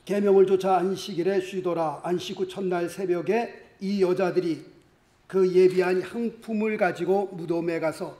계명을 조차 안식일에 쉬더라. 안식 후 첫날 새벽에 이 여자들이 그 예비한 향품을 가지고 무덤에 가서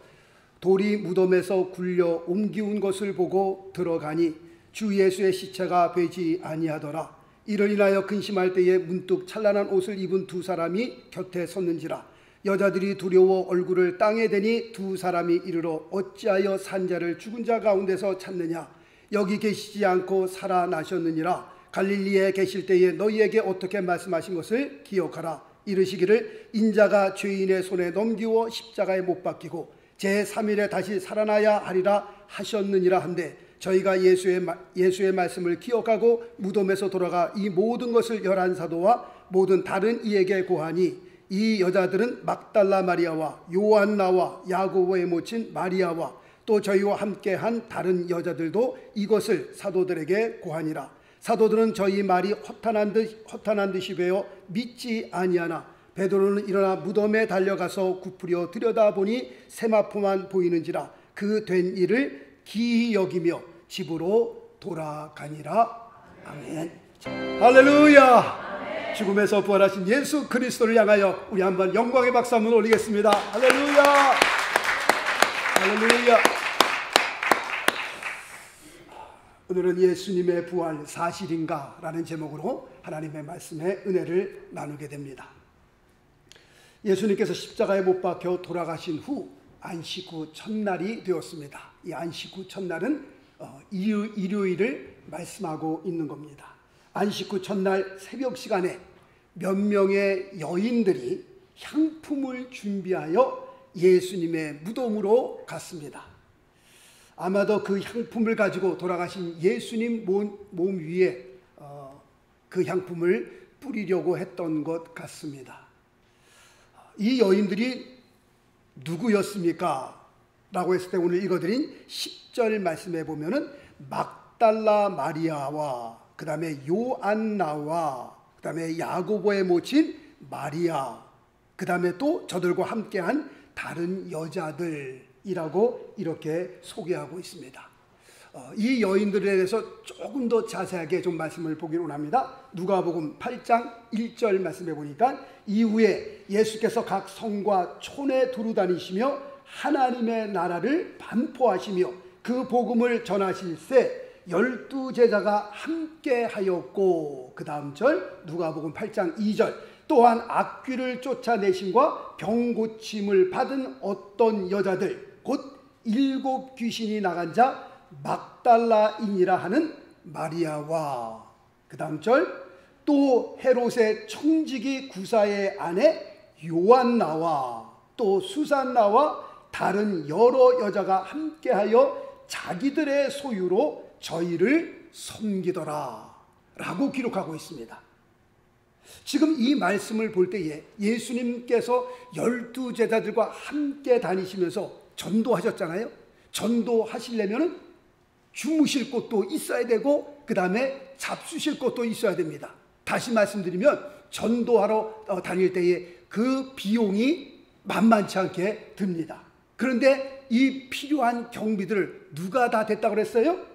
돌이 무덤에서 굴려 옮기운 것을 보고 들어가니 주 예수의 시체가 되지 아니하더라. 이를 인하여 근심할 때에 문득 찬란한 옷을 입은 두 사람이 곁에 섰는지라. 여자들이 두려워 얼굴을 땅에 대니 두 사람이 이르러 어찌하여 산자를 죽은 자 가운데서 찾느냐. 여기 계시지 않고 살아나셨느니라. 갈릴리에 계실 때에 너희에게 어떻게 말씀하신 것을 기억하라. 이르시기를 인자가 죄인의 손에 넘기워 십자가에 못 박히고 제3일에 다시 살아나야 하리라 하셨느니라 한데 저희가 예수의 말씀을 기억하고 무덤에서 돌아가 이 모든 것을 11사도와 모든 다른 이에게 고하니 이 여자들은 막달라 마리아와 요한나와 야고보의 모친 마리아와 또 저희와 함께한 다른 여자들도 이것을 사도들에게 고하니라. 사도들은 저희 말이 허탄한 듯이 배어 믿지 아니하나 베드로는 일어나 무덤에 달려가서 굽으려 들여다보니 세마포만 보이는지라. 그 된 일을 기이 여기며 집으로 돌아가니라. 아멘. 할렐루야. 죽음에서 부활하신 예수 그리스도를 향하여 우리 한번 영광의 박수 한번 올리겠습니다. 할렐루야. 할렐루야. 오늘은 예수님의 부활 사실인가? 라는 제목으로 하나님의 말씀의 은혜를 나누게 됩니다. 예수님께서 십자가에 못 박혀 돌아가신 후 안식 후 첫날이 되었습니다. 이 안식 후 첫날은 일요일을 말씀하고 있는 겁니다. 안식 후 첫날 새벽 시간에 몇 명의 여인들이 향품을 준비하여 예수님의 무덤으로 갔습니다. 아마도 그 향품을 가지고 돌아가신 예수님 몸 위에 그 향품을 뿌리려고 했던 것 같습니다. 이 여인들이 누구였습니까? 라고 했을 때 오늘 읽어드린 10절 말씀에 보면은 막달라 마리아와 그 다음에 요안나와 그 다음에 야고보의 모친 마리아 그 다음에 또 저들과 함께한 다른 여자들이라고 이렇게 소개하고 있습니다. 이 여인들에 대해서 조금 더 자세하게 좀 말씀을 보기로 원합니다. 누가복음 8장 1절 말씀해 보니까 이후에 예수께서 각 성과 촌에 두루 다니시며 하나님의 나라를 반포하시며 그 복음을 전하실세 12제자가 함께 하였고 그 다음 절 누가복음 8장 2절 또한 악귀를 쫓아내심과 병 고침을 받은 어떤 여자들 곧 7 귀신이 나간 자 막달라인이라 하는 마리아와 그 다음 절 또 헤롯의 청지기 구사의 아내 요한나와 또 수산나와 다른 여러 여자가 함께하여 자기들의 소유로 저희를 섬기더라 라고 기록하고 있습니다. 지금 이 말씀을 볼 때에 예수님께서 12제자들과 함께 다니시면서 전도하셨잖아요. 전도하시려면 주무실 곳도 있어야 되고 그 다음에 잡수실 곳도 있어야 됩니다. 다시 말씀드리면 전도하러 다닐 때에 그 비용이 만만치 않게 듭니다. 그런데 이 필요한 경비들을 누가 다 됐다고 그랬어요?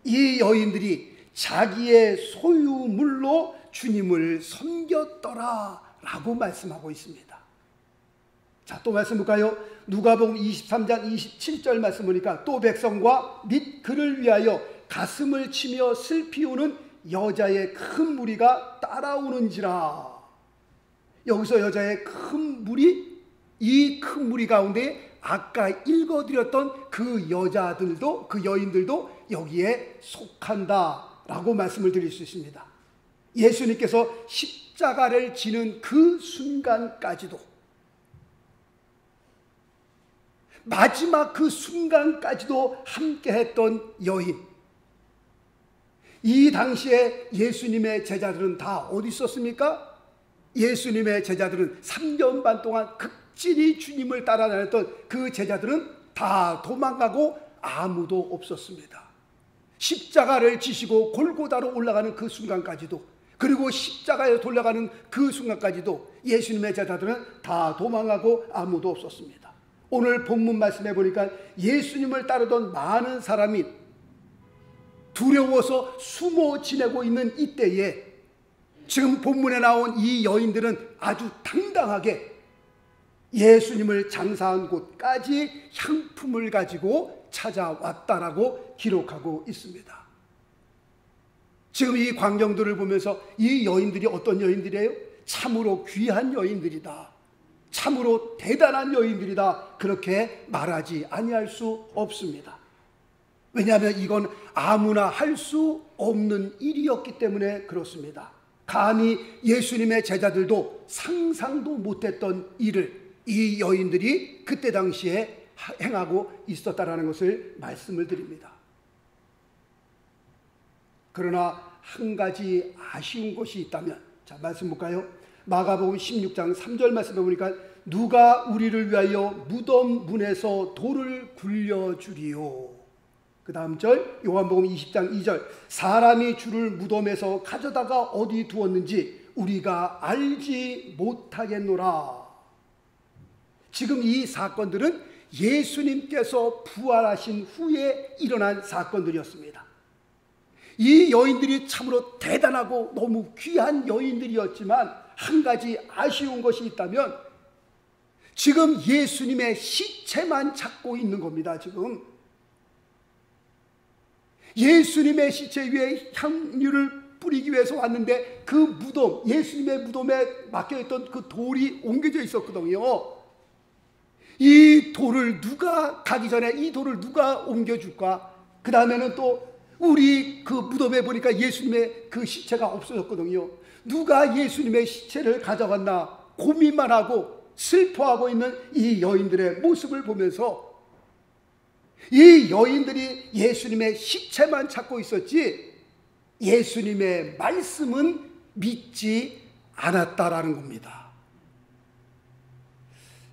이 여인들이 자기의 소유물로 주님을 섬겼더라 라고 말씀하고 있습니다. 자, 또 말씀 볼까요? 누가복음 23장 27절 말씀 보니까 또 백성과 및 그를 위하여 가슴을 치며 슬피 우는 여자의 큰 무리가 따라오는지라. 여기서 여자의 큰 무리, 이 큰 무리 가운데 아까 읽어드렸던 그 여자들도 그 여인들도 여기에 속한다 라고 말씀을 드릴 수 있습니다. 예수님께서 십자가를 지는 그 순간까지도 마지막 그 순간까지도 함께했던 여인, 이 당시에 예수님의 제자들은 다 어디 있었습니까? 예수님의 제자들은 3년 반 동안 극진히 주님을 따라다녔던 그 제자들은 다 도망가고 아무도 없었습니다. 십자가를 지시고 골고다로 올라가는 그 순간까지도 그리고 십자가에 돌아가는 그 순간까지도 예수님의 제자들은 다 도망가고 아무도 없었습니다. 오늘 본문 말씀해 보니까 예수님을 따르던 많은 사람이 두려워서 숨어 지내고 있는 이때에 지금 본문에 나온 이 여인들은 아주 당당하게 예수님을 장사한 곳까지 향품을 가지고 찾아왔다라고 기록하고 있습니다. 지금 이 광경들을 보면서 이 여인들이 어떤 여인들이에요? 참으로 귀한 여인들이다, 참으로 대단한 여인들이다, 그렇게 말하지 아니할 수 없습니다. 왜냐하면 이건 아무나 할 수 없는 일이었기 때문에 그렇습니다. 감히 예수님의 제자들도 상상도 못했던 일을 이 여인들이 그때 당시에 행하고 있었다라는 것을 말씀을 드립니다. 그러나 한 가지 아쉬운 것이 있다면, 자, 말씀 볼까요? 마가복음 16장 3절 말씀해 보니까 누가 우리를 위하여 무덤 문에서 돌을 굴려주리요. 그 다음 절 요한복음 20장 2절 사람이 주를 무덤에서 가져다가 어디 두었는지 우리가 알지 못하겠노라. 지금 이 사건들은 예수님께서 부활하신 후에 일어난 사건들이었습니다. 이 여인들이 참으로 대단하고 너무 귀한 여인들이었지만 한 가지 아쉬운 것이 있다면 지금 예수님의 시체만 찾고 있는 겁니다. 지금 예수님의 시체 위에 향유를 뿌리기 위해서 왔는데 그 무덤, 예수님의 무덤에 막혀있던 그 돌이 옮겨져 있었거든요. 이 돌을 누가 가기 전에 이 돌을 누가 옮겨줄까? 그 다음에는 또 우리 그 무덤에 보니까 예수님의 그 시체가 없어졌거든요. 누가 예수님의 시체를 가져갔나 고민만 하고 슬퍼하고 있는 이 여인들의 모습을 보면서 이 여인들이 예수님의 시체만 찾고 있었지 예수님의 말씀은 믿지 않았다라는 겁니다.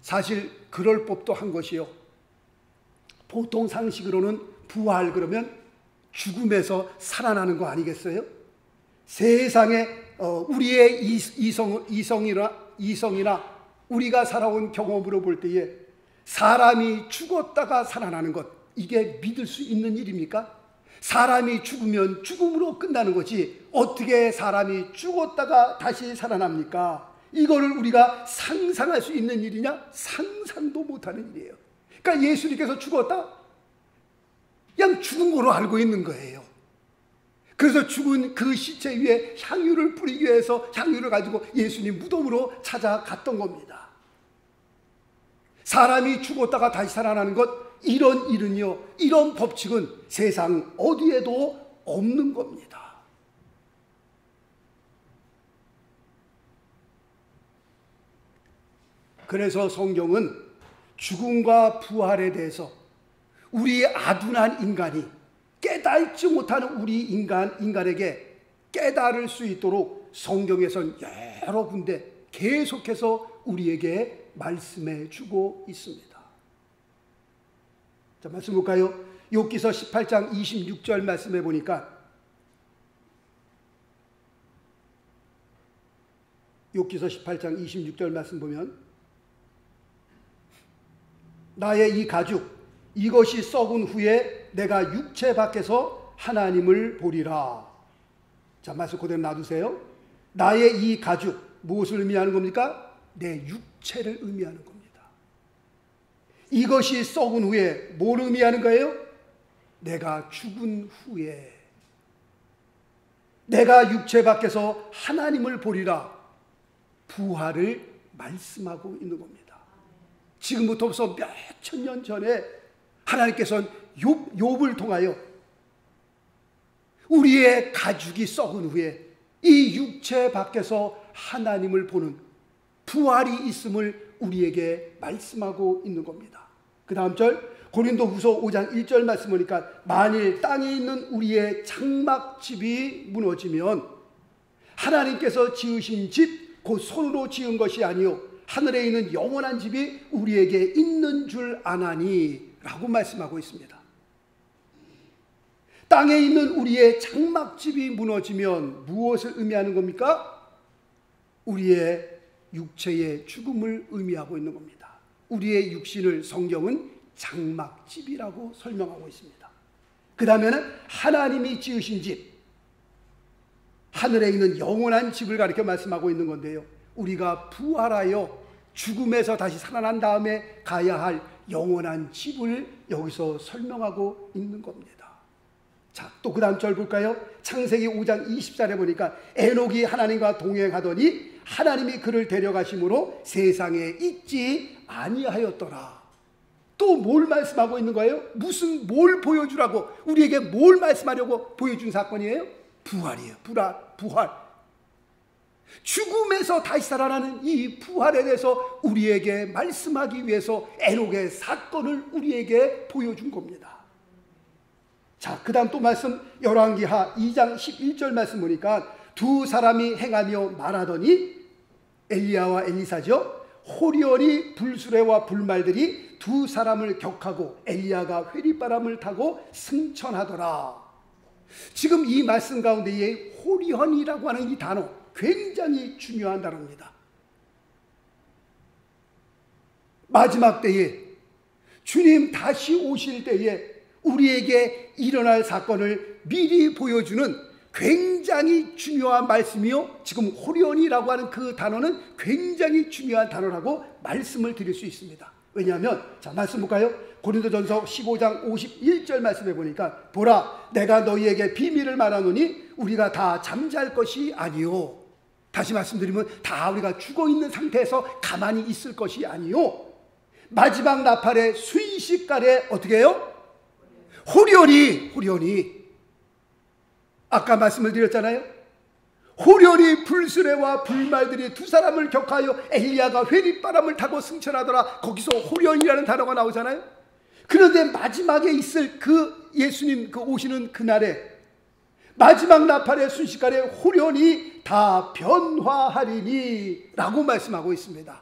사실 그럴 법도 한 것이요. 보통 상식으로는 부활 그러면 죽음에서 살아나는 거 아니겠어요? 세상에 우리의 이성이나 우리가 살아온 경험으로 볼 때에 사람이 죽었다가 살아나는 것, 이게 믿을 수 있는 일입니까? 사람이 죽으면 죽음으로 끝나는 거지 어떻게 사람이 죽었다가 다시 살아납니까? 이거를 우리가 상상할 수 있는 일이냐? 상상도 못하는 일이에요. 그러니까 예수님께서 죽었다? 그냥 죽은 거로 알고 있는 거예요. 그래서 죽은 그 시체 위에 향유를 뿌리기 위해서 향유를 가지고 예수님 무덤으로 찾아갔던 겁니다. 사람이 죽었다가 다시 살아나는 것, 이런 일은요, 이런 법칙은 세상 어디에도 없는 겁니다. 그래서 성경은 죽음과 부활에 대해서 우리 아둔한 인간이 깨닫지 못하는 우리 인간에게 깨달을 수 있도록 성경에선 여러 군데 계속해서 우리에게 말씀해 주고 있습니다. 자, 말씀 볼까요? 욥기서 18장 26절 말씀해 보니까 욥기서 18장 26절 말씀 보면 나의 이 가죽 이것이 썩은 후에 내가 육체 밖에서 하나님을 보리라. 자, 말씀 그대로 놔두세요. 나의 이 가죽 무엇을 의미하는 겁니까? 내 육체를 의미하는 겁니다. 이것이 썩은 후에 뭘 의미하는 거예요? 내가 죽은 후에 내가 육체 밖에서 하나님을 보리라. 부활을 말씀하고 있는 겁니다. 지금부터서 몇 천 년 전에 하나님께서는 욥을 통하여 우리의 가죽이 썩은 후에 이 육체 밖에서 하나님을 보는 부활이 있음을 우리에게 말씀하고 있는 겁니다. 그 다음 절 고린도후서 5장 1절 말씀 보니까 만일 땅에 있는 우리의 장막집이 무너지면 하나님께서 지으신 집 곧 손으로 지은 것이 아니요 하늘에 있는 영원한 집이 우리에게 있는 줄 아나니 라고 말씀하고 있습니다. 땅에 있는 우리의 장막집이 무너지면 무엇을 의미하는 겁니까? 우리의 육체의 죽음을 의미하고 있는 겁니다. 우리의 육신을 성경은 장막집이라고 설명하고 있습니다. 그 다음에는 하나님이 지으신 집, 하늘에 있는 영원한 집을 가리켜 말씀하고 있는 건데요, 우리가 부활하여 죽음에서 다시 살아난 다음에 가야 할 영원한 집을 여기서 설명하고 있는 겁니다. 자, 또 그 다음 절 볼까요? 창세기 5장 20절에 보니까 에녹이 하나님과 동행하더니 하나님이 그를 데려가심으로 세상에 있지 아니하였더라. 또 뭘 말씀하고 있는 거예요? 뭘 보여주라고, 우리에게 뭘 말씀하려고 보여준 사건이에요? 부활이에요. 부활. 죽음에서 다시 살아나는 이 부활에 대해서 우리에게 말씀하기 위해서 에녹의 사건을 우리에게 보여준 겁니다. 자, 그 다음 또 말씀, 열왕기하 2장 11절 말씀 보니까 두 사람이 행하며 말하더니, 엘리야와 엘리사죠, 호리온이 불수레와 불말들이 두 사람을 격하고 엘리야가 회리바람을 타고 승천하더라. 지금 이 말씀 가운데에 호리온이라고 하는 이 단어, 굉장히 중요한 단어입니다. 마지막 때에 주님 다시 오실 때에 우리에게 일어날 사건을 미리 보여주는 굉장히 중요한 말씀이요, 지금 호리온이라고 하는 그 단어는 굉장히 중요한 단어라고 말씀을 드릴 수 있습니다. 왜냐하면, 자, 말씀 볼까요? 고린도전서 15장 51절 말씀해 보니까, 보라, 내가 너희에게 비밀을 말하노니 우리가 다 잠잘 것이 아니요. 다시 말씀드리면, 다 우리가 죽어있는 상태에서 가만히 있을 것이 아니요, 마지막 나팔의 순식간에 어떻게 해요? 호리온이 아까 말씀을 드렸잖아요. 호련히 불수레와 불말들이 두 사람을 격하여 엘리야가 회리바람을 타고 승천하더라. 거기서 호련이라는 단어가 나오잖아요. 그런데 마지막에 있을 그 예수님 그 오시는 그날에 마지막 나팔의 순식간에 호련히 다 변화하리니 라고 말씀하고 있습니다.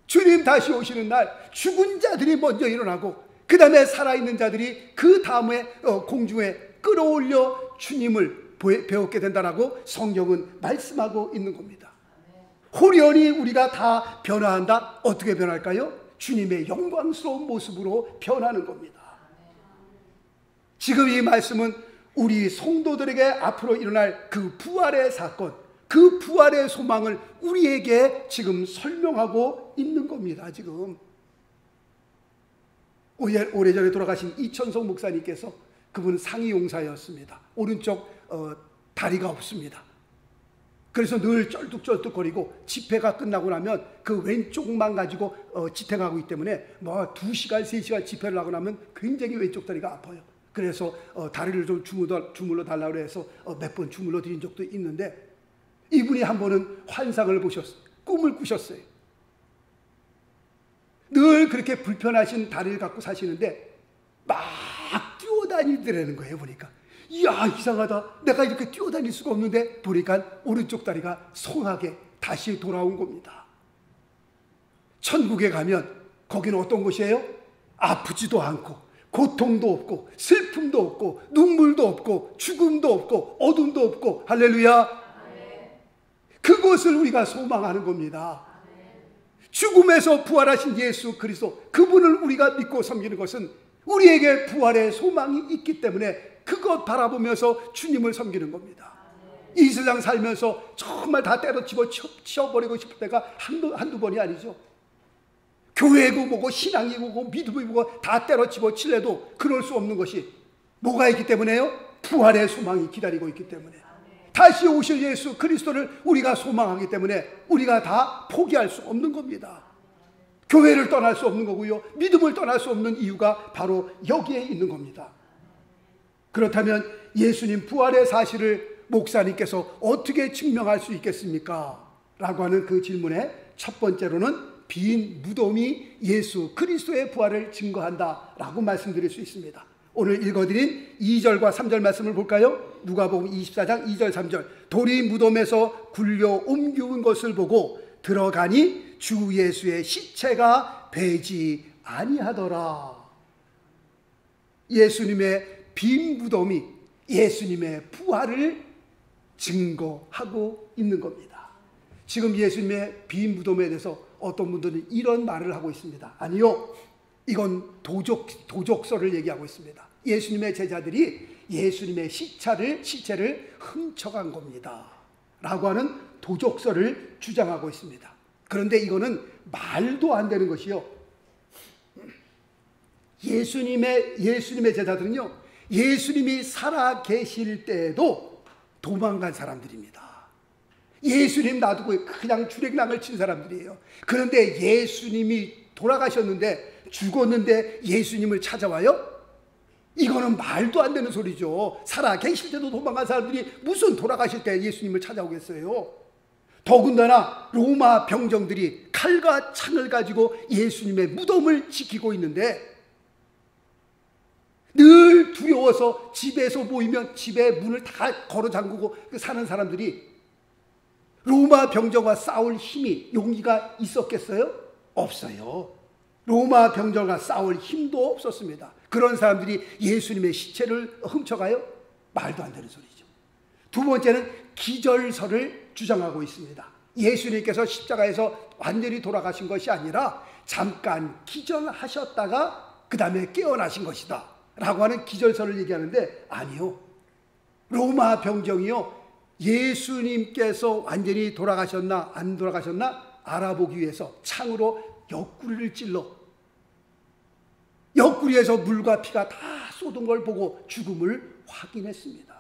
주님 다시 오시는 날 죽은 자들이 먼저 일어나고 그 다음에 살아있는 자들이 그 다음에 공중에 끌어올려 주님을 배웠게 된다라고 성경은 말씀하고 있는 겁니다. 호련히 우리가 다 변화한다. 어떻게 변할까요? 주님의 영광스러운 모습으로 변하는 겁니다. 지금 이 말씀은 우리 성도들에게 앞으로 일어날 그 부활의 사건, 그 부활의 소망을 우리에게 지금 설명하고 있는 겁니다. 지금 오래전에 돌아가신 이천성 목사님께서, 그분은 상위용사였습니다. 오른쪽 다리가 없습니다. 그래서 늘 쩔뚝쩔뚝거리고 집회가 끝나고 나면 그 왼쪽만 가지고 지탱하고 있기 때문에 뭐 2시간 3시간 집회를 하고 나면 굉장히 왼쪽 다리가 아파요. 그래서 다리를 좀 주물러 달라고 해서 몇 번 주물러 드린 적도 있는데, 이분이 한 번은 환상을 보셨어요. 꿈을 꾸셨어요. 늘 그렇게 불편하신 다리를 갖고 사시는데 막 뛰어다니더라는 거예요. 보니까 이야, 이상하다, 내가 이렇게 뛰어다닐 수가 없는데, 보니까 오른쪽 다리가 성하게 다시 돌아온 겁니다. 천국에 가면 거기는 어떤 곳이에요? 아프지도 않고 고통도 없고 슬픔도 없고 눈물도 없고 죽음도 없고 어둠도 없고, 할렐루야. 그것을 우리가 소망하는 겁니다. 죽음에서 부활하신 예수 그리스도, 그분을 우리가 믿고 섬기는 것은 우리에게 부활의 소망이 있기 때문에 그것 바라보면서 주님을 섬기는 겁니다. 이 세상 살면서 정말 다 때려 치워버리고 싶을 때가 한두 번이 아니죠. 교회고 뭐고 신앙이고 뭐고 믿음이 뭐고 다 때려 집어칠래도 그럴 수 없는 것이 뭐가 있기 때문에요? 부활의 소망이 기다리고 있기 때문에, 다시 오실 예수 그리스도를 우리가 소망하기 때문에 우리가 다 포기할 수 없는 겁니다. 교회를 떠날 수 없는 거고요, 믿음을 떠날 수 없는 이유가 바로 여기에 있는 겁니다. 그렇다면 예수님 부활의 사실을 목사님께서 어떻게 증명할 수 있겠습니까? 라고 하는 그 질문에 첫 번째로는 빈 무덤이 예수 그리스도의 부활을 증거한다 라고 말씀드릴 수 있습니다. 오늘 읽어드린 2절과 3절 말씀을 볼까요? 누가복음 24장 2절 3절. 돌이 무덤에서 굴려 옮기운 것을 보고 들어가니 주 예수의 시체가 배지 아니하더라. 예수님의 빈 무덤이 예수님의 부활을 증거하고 있는 겁니다. 지금 예수님의 빈 무덤에 대해서 어떤 분들은 이런 말을 하고 있습니다. 아니요, 이건 도적설을 얘기하고 있습니다. 예수님의 제자들이 예수님의 시체를 훔쳐간 겁니다 라고 하는 도적설을 주장하고 있습니다. 그런데 이거는 말도 안 되는 것이요, 예수님의 제자들은요, 예수님이 살아 계실 때에도 도망간 사람들입니다. 예수님 놔두고 그냥 주랭랑을 친 사람들이에요. 그런데 예수님이 돌아가셨는데, 죽었는데 예수님을 찾아와요? 이거는 말도 안 되는 소리죠. 살아 계실 때도 도망간 사람들이 무슨 돌아가실 때 예수님을 찾아오겠어요? 더군다나 로마 병정들이 칼과 창을 가지고 예수님의 무덤을 지키고 있는데, 늘 두려워서 집에서 모이면 집에 문을 다 걸어 잠그고 사는 사람들이 로마 병정과 싸울 힘이, 용기가 있었겠어요? 없어요. 로마 병정과 싸울 힘도 없었습니다. 그런 사람들이 예수님의 시체를 훔쳐가요? 말도 안 되는 소리죠. 두 번째는 기절설을 주장하고 있습니다. 예수님께서 십자가에서 완전히 돌아가신 것이 아니라 잠깐 기절하셨다가 그 다음에 깨어나신 것이다 라고 하는 기절설을 얘기하는데, 아니요, 로마 병정이요, 예수님께서 완전히 돌아가셨나 안 돌아가셨나 알아보기 위해서 창으로 옆구리를 찔러 옆구리에서 물과 피가 다 쏟은 걸 보고 죽음을 확인했습니다.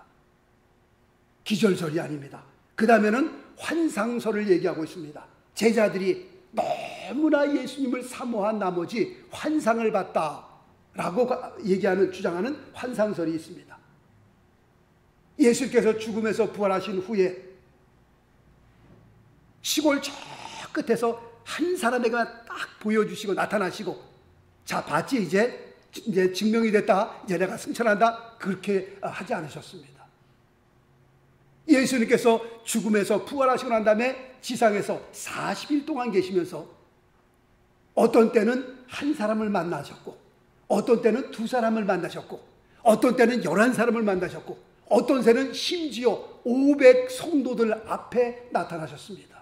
기절설이 아닙니다. 그 다음에는 환상설을 얘기하고 있습니다. 제자들이 너무나 예수님을 사모한 나머지 환상을 봤다라고 주장하는 환상설이 있습니다. 예수께서 죽음에서 부활하신 후에 시골 저 끝에서 한 사람에게만 딱 보여주시고 나타나시고, 자 봤지, 이제 증명이 됐다, 이제 내가 승천한다, 그렇게 하지 않으셨습니다. 예수님께서 죽음에서 부활하시고 난 다음에 지상에서 40일 동안 계시면서 어떤 때는 한 사람을 만나셨고, 어떤 때는 두 사람을 만나셨고, 어떤 때는 11사람을 만나셨고, 어떤 때는 심지어 500 성도들 앞에 나타나셨습니다.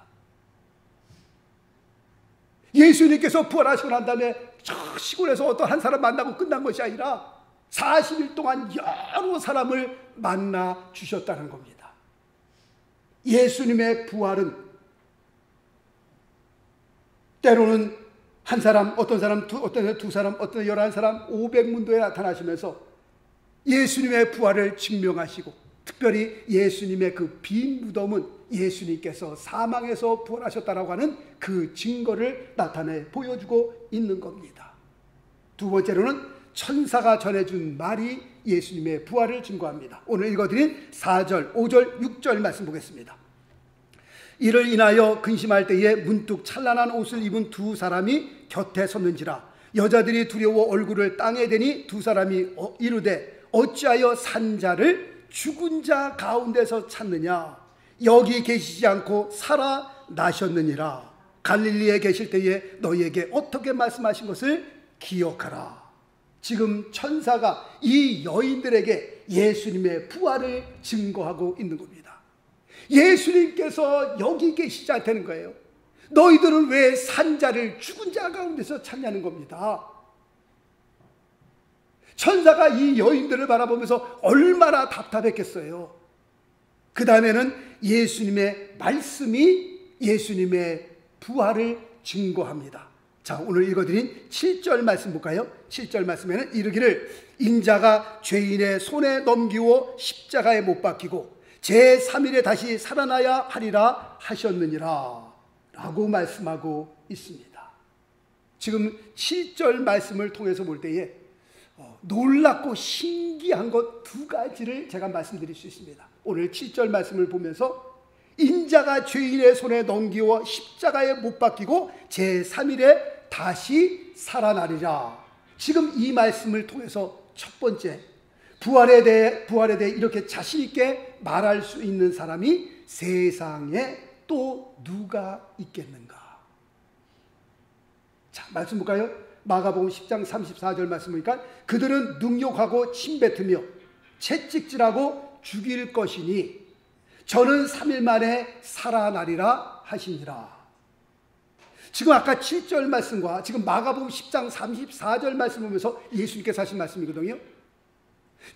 예수님께서 부활하시고 난 다음에 저 시골에서 어떤 한 사람 만나고 끝난 것이 아니라 40일 동안 여러 사람을 만나 주셨다는 겁니다. 예수님의 부활은 때로는 한 사람, 어떤 사람, 어떤 두 사람, 어떤 11사람, 500문도에 나타나시면서 예수님의 부활을 증명하시고, 특별히 예수님의 그 빈 무덤은 예수님께서 사망에서 부활하셨다라고 하는 그 증거를 나타내 보여주고 있는 겁니다. 두 번째로는 천사가 전해준 말이 예수님의 부활을 증거합니다. 오늘 읽어드린 4절, 5절, 6절 말씀 보겠습니다. 이를 인하여 근심할 때에 문득 찬란한 옷을 입은 두 사람이 곁에 섰는지라. 여자들이 두려워 얼굴을 땅에 대니 두 사람이 이르되 어찌하여 산자를 죽은 자 가운데서 찾느냐? 여기 계시지 않고 살아나셨느니라. 갈릴리에 계실 때에 너희에게 어떻게 말씀하신 것을 기억하라. 지금 천사가 이 여인들에게 예수님의 부활을 증거하고 있는 겁니다. 예수님께서 여기 계시지 않다는 거예요. 너희들은 왜 산자를 죽은 자 가운데서 찾냐는 겁니다. 천사가 이 여인들을 바라보면서 얼마나 답답했겠어요. 그 다음에는 예수님의 말씀이 예수님의 부활을 증거합니다. 자, 오늘 읽어드린 7절 말씀 볼까요? 7절 말씀에는 이르기를 인자가 죄인의 손에 넘기워 십자가에 못 박히고 제3일에 다시 살아나야 하리라 하셨느니라 라고 말씀하고 있습니다. 지금 7절 말씀을 통해서 볼 때에 놀랍고 신기한 것 두 가지를 제가 말씀드릴 수 있습니다. 오늘 7절 말씀을 보면서 인자가 죄인의 손에 넘기워 십자가에 못 박히고 제3일에 다시 살아나리라. 지금 이 말씀을 통해서 첫 번째, 부활에 대해 이렇게 자신 있게 말할 수 있는 사람이 세상에 또 누가 있겠는가? 자, 말씀 볼까요? 마가복음 10장 34절 말씀 보니까 그들은 능욕하고 침뱉으며 채찍질하고 죽일 것이니 저는 3일 만에 살아나리라 하시니라. 지금 아까 7절 말씀과 지금 마가복음 10장 34절 말씀 보면서 예수님께서 하신 말씀이거든요.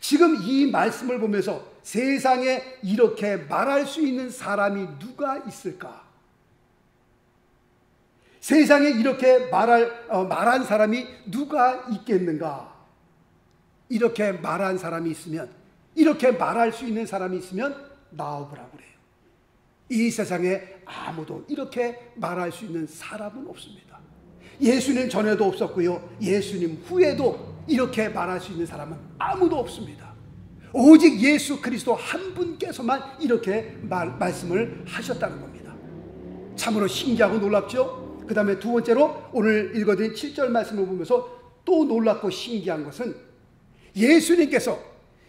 지금 이 말씀을 보면서 세상에 이렇게 말할 수 있는 사람이 누가 있을까? 세상에 이렇게 말한 사람이 누가 있겠는가? 이렇게 말한 사람이 있으면, 이렇게 말할 수 있는 사람이 있으면 나오라고 그래요. 이 세상에 아무도 이렇게 말할 수 있는 사람은 없습니다. 예수님 전에도 없었고요, 예수님 후에도 이렇게 말할 수 있는 사람은 아무도 없습니다. 오직 예수 그리스도 한 분께서만 이렇게 말씀을 하셨다는 겁니다. 참으로 신기하고 놀랍죠? 그 다음에 두 번째로 오늘 읽어드린 7절 말씀을 보면서 또 놀랍고 신기한 것은 예수님께서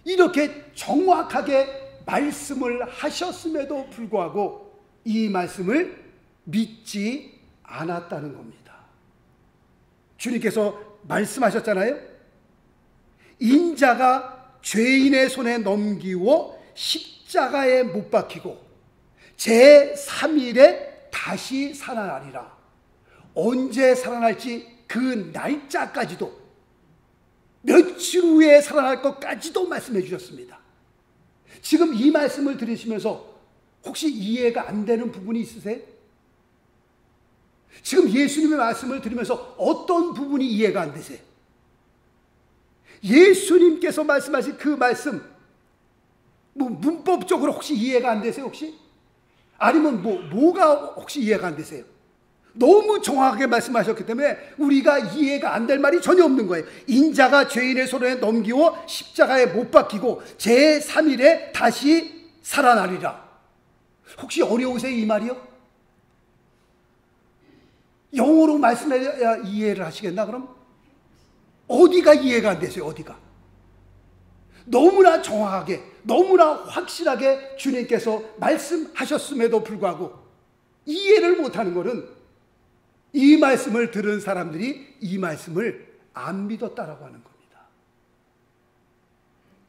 이렇게 정확하게 말씀을 하셨음에도 불구하고 이 말씀을 믿지 않았다는 겁니다. 주님께서 말씀하셨잖아요. 인자가 죄인의 손에 넘기워 십자가에 못 박히고 제3일에 다시 살아나리라. 언제 살아날지 그 날짜까지도, 며칠 후에 살아날 것까지도 말씀해 주셨습니다. 지금 이 말씀을 들으시면서 혹시 이해가 안 되는 부분이 있으세요? 지금 예수님의 말씀을 들으면서 어떤 부분이 이해가 안 되세요? 예수님께서 말씀하신 그 말씀, 문법적으로 혹시 이해가 안 되세요? 혹시? 아니면 뭐가 혹시 이해가 안 되세요? 너무 정확하게 말씀하셨기 때문에 우리가 이해가 안 될 말이 전혀 없는 거예요. 인자가 죄인의 손에 넘기워 십자가에 못 박히고 제3일에 다시 살아나리라. 혹시 어려우세요, 이 말이요? 영어로 말씀해야 이해를 하시겠나 그럼? 어디가 이해가 안 되세요? 어디가? 너무나 정확하게, 너무나 확실하게 주님께서 말씀하셨음에도 불구하고 이해를 못하는 것은 이 말씀을 들은 사람들이 이 말씀을 안 믿었다라고 하는 겁니다.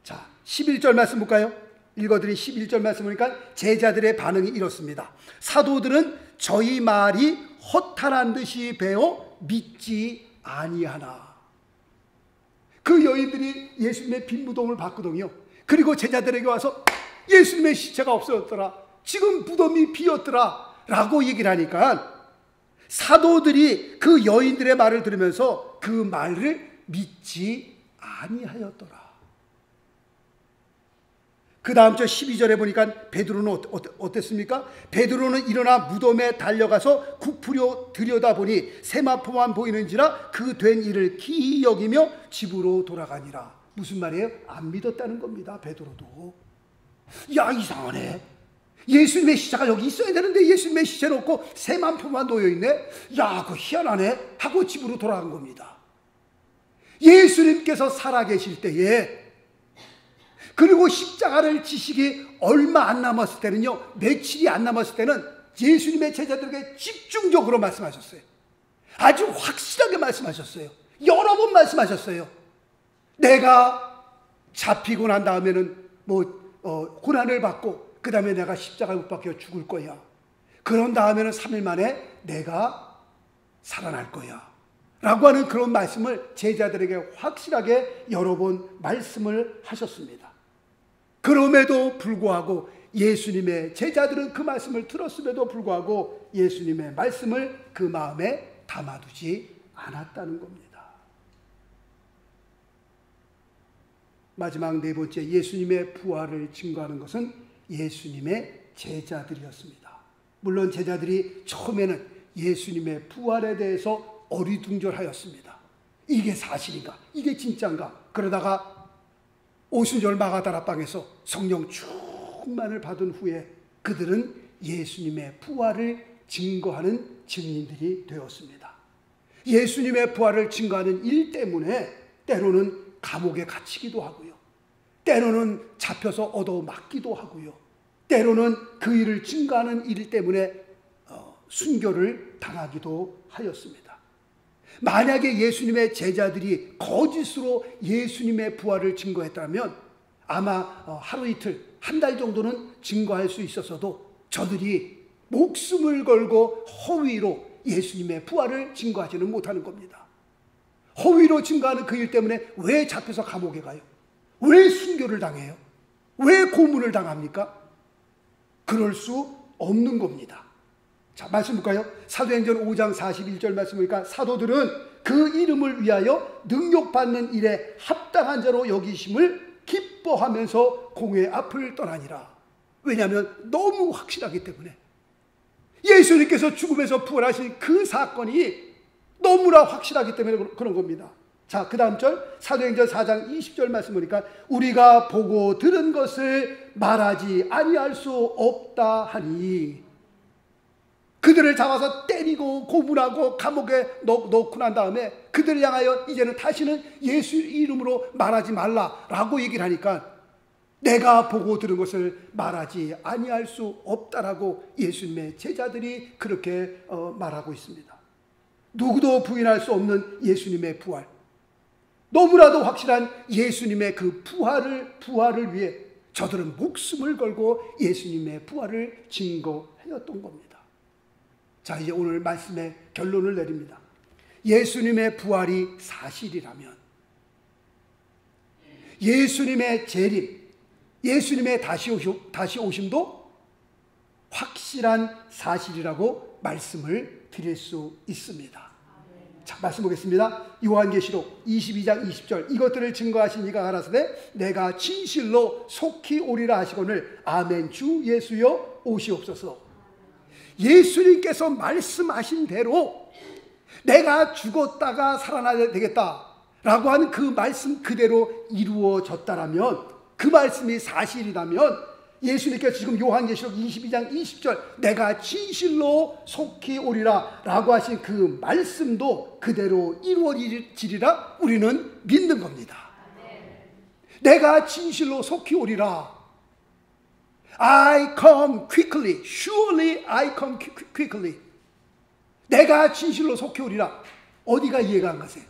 자, 11절 말씀 볼까요? 읽어드린 11절 말씀 보니까 제자들의 반응이 이렇습니다. 사도들은 저희 말이 허탄한 듯이 배워 믿지 아니하나. 그 여인들이 예수님의 빈 무덤을 봤거든요. 그리고 제자들에게 와서 예수님의 시체가 없어졌더라, 지금 무덤이 비었더라 라고 얘기를 하니까 사도들이 그 여인들의 말을 들으면서 그 말을 믿지 아니하였더라. 그 다음 절 12절에 보니까 베드로는 어땠습니까? 베드로는 일어나 무덤에 달려가서 굽으려 들여다보니 세마포만 보이는지라 그 된 일을 기이 여기며 집으로 돌아가니라. 무슨 말이에요? 안 믿었다는 겁니다. 베드로도. 야, 이상하네. 예수님의 시체가 여기 있어야 되는데 예수님의 시체는 없고 세마포만 놓여있네. 야, 그거 희한하네 하고 집으로 돌아간 겁니다. 예수님께서 살아계실 때에, 그리고 십자가를 지시기 얼마 안 남았을 때는요, 며칠이 안 남았을 때는 예수님의 제자들에게 집중적으로 말씀하셨어요. 아주 확실하게 말씀하셨어요. 여러 번 말씀하셨어요. 내가 잡히고 난 다음에는 고난을 받고 그 다음에 내가 십자가에 못 박혀 죽을 거야. 그런 다음에는 3일 만에 내가 살아날 거야 라고 하는 그런 말씀을 제자들에게 확실하게 여러 번 말씀을 하셨습니다. 그럼에도 불구하고 예수님의 제자들은 그 말씀을 들었음에도 불구하고 예수님의 말씀을 그 마음에 담아두지 않았다는 겁니다. 마지막 네 번째, 예수님의 부활을 증거하는 것은 예수님의 제자들이었습니다. 물론 제자들이 처음에는 예수님의 부활에 대해서 어리둥절하였습니다. 이게 사실인가? 이게 진짜인가? 그러다가 오순절 마가다락방에서 성령 충만을 받은 후에 그들은 예수님의 부활을 증거하는 증인들이 되었습니다. 예수님의 부활을 증거하는 일 때문에 때로는 감옥에 갇히기도 하고요, 때로는 잡혀서 얻어맞기도 하고요, 때로는 그 일을 증거하는 일 때문에 순교를 당하기도 하였습니다. 만약에 예수님의 제자들이 거짓으로 예수님의 부활을 증거했다면 아마 하루 이틀, 한 달 정도는 증거할 수 있었어도 저들이 목숨을 걸고 허위로 예수님의 부활을 증거하지는 못하는 겁니다. 허위로 증거하는 그 일 때문에 왜 잡혀서 감옥에 가요? 왜 순교를 당해요? 왜 고문을 당합니까? 그럴 수 없는 겁니다. 자, 말씀 볼까요? 사도행전 5장 41절 말씀 보니까 사도들은 그 이름을 위하여 능욕받는 일에 합당한 자로 여기심을 기뻐하면서 공회 앞을 떠나니라. 왜냐하면 너무 확실하기 때문에, 예수님께서 죽음에서 부활하신 그 사건이 너무나 확실하기 때문에 그런 겁니다. 자, 그 다음 절 사도행전 4장 20절 말씀 보니까 우리가 보고 들은 것을 말하지 아니할 수 없다 하니, 그들을 잡아서 때리고 고문하고 감옥에 넣고 난 다음에 그들을 향하여 이제는 다시는 예수 이름으로 말하지 말라라고 얘기를 하니까 내가 보고 들은 것을 말하지 아니할 수 없다라고 예수님의 제자들이 그렇게 말하고 있습니다. 누구도 부인할 수 없는 예수님의 부활, 너무나도 확실한 예수님의 그 부활을 위해 저들은 목숨을 걸고 예수님의 부활을 증거하였던 겁니다. 자, 이제 오늘 말씀의 결론을 내립니다. 예수님의 부활이 사실이라면 예수님의 재림, 예수님의 다시 오심도 확실한 사실이라고 말씀을 드릴 수 있습니다. 자, 말씀 보겠습니다. 요한계시록 22장 20절 이것들을 증거하신 이가 가라사대 내가 진실로 속히 오리라 하시거늘 아멘. 주 예수여 오시옵소서. 예수님께서 말씀하신 대로 내가 죽었다가 살아나야 되겠다라고 하는 그 말씀 그대로 이루어졌다라면, 그 말씀이 사실이라면 예수님께서 지금 요한계시록 22장 20절 내가 진실로 속히 오리라 라고 하신 그 말씀도 그대로 이루어지리라 우리는 믿는 겁니다. 내가 진실로 속히 오리라. I come quickly. Surely I come quickly. 내가 진실로 속히 오리라. 어디가 이해가 안 가세요?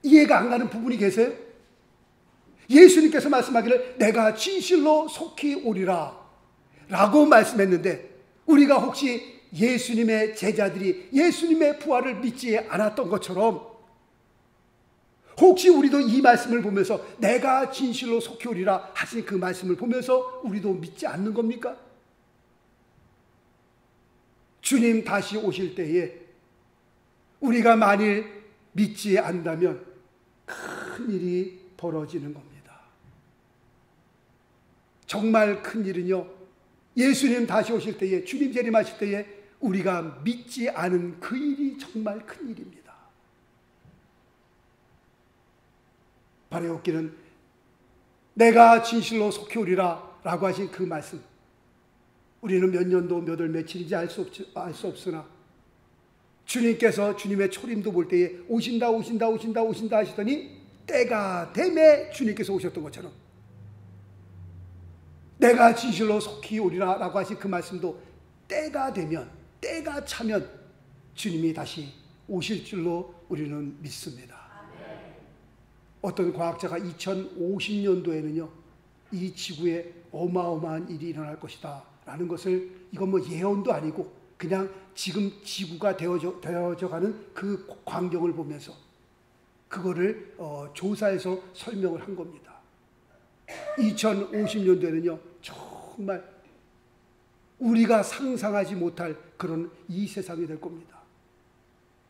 이해가 안 가는 부분이 계세요? 예수님께서 말씀하기를 내가 진실로 속히 오리라 라고 말씀했는데, 우리가 혹시 예수님의 제자들이 예수님의 부활을 믿지 않았던 것처럼 혹시 우리도 이 말씀을 보면서 내가 진실로 속히 오리라 하신 그 말씀을 보면서 우리도 믿지 않는 겁니까? 주님 다시 오실 때에 우리가 만일 믿지 않는다면 큰 일이 벌어지는 겁니다. 정말 큰 일은요, 예수님 다시 오실 때에, 주님 재림하실 때에 우리가 믿지 않은 그 일이 정말 큰 일입니다. 바라옵기는 내가 진실로 속히 오리라 라고 하신 그 말씀, 우리는 몇 년도 몇 월 며칠인지 알 수 없으나 주님께서 주님의 초림도 볼 때에 오신다 하시더니 때가 되매 주님께서 오셨던 것처럼 내가 진실로 속히 오리라 라고 하신 그 말씀도 때가 되면, 때가 차면 주님이 다시 오실 줄로 우리는 믿습니다. 어떤 과학자가 2050년도에는요 이 지구에 어마어마한 일이 일어날 것이다 라는 것을, 이건 뭐 예언도 아니고 그냥 지금 지구가 되어져가는 그 광경을 보면서 그거를 조사해서 설명을 한 겁니다. 2050년도에는요 정말 우리가 상상하지 못할 그런 이 세상이 될 겁니다.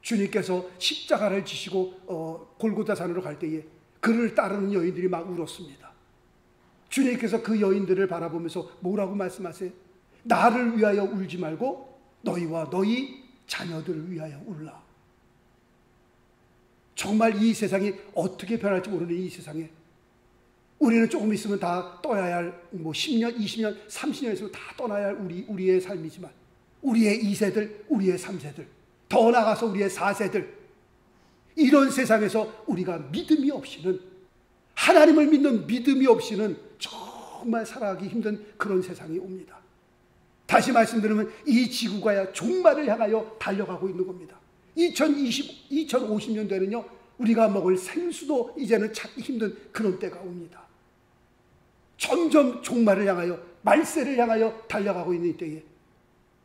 주님께서 십자가를 지시고 골고다 산으로 갈 때에 그를 따르는 여인들이 막 울었습니다. 주님께서 그 여인들을 바라보면서 뭐라고 말씀하세요? 나를 위하여 울지 말고 너희와 너희 자녀들을 위하여 울라. 정말 이 세상이 어떻게 변할지 모르는 이 세상에 우리는 조금 있으면 다 떠나야 할, 뭐 10년, 20년, 30년 있으면 다 떠나야 할 우리의 삶이지만 우리의 2세들, 우리의 3세들, 더 나아가서 우리의 4세들, 이런 세상에서 우리가 믿음이 없이는, 하나님을 믿는 믿음이 없이는 정말 살아가기 힘든 그런 세상이 옵니다. 다시 말씀드리면 이 지구가 종말을 향하여 달려가고 있는 겁니다. 2050년도에는요 우리가 먹을 생수도 이제는 찾기 힘든 그런 때가 옵니다. 점점 종말을 향하여, 말세를 향하여 달려가고 있는 때에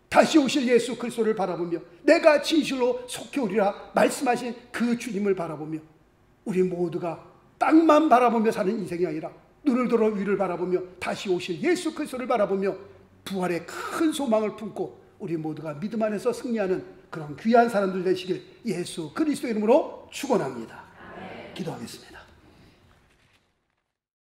다시 오실 예수 그리스도를 바라보며 내가 진실로 속히 오리라 말씀하신 그 주님을 바라보며 우리 모두가 땅만 바라보며 사는 인생이 아니라 눈을 들어 위를 바라보며 다시 오실 예수 그리스도를 바라보며 부활의 큰 소망을 품고 우리 모두가 믿음 안에서 승리하는 그런 귀한 사람들 되시길 예수 그리스도 이름으로 축원합니다. 기도하겠습니다.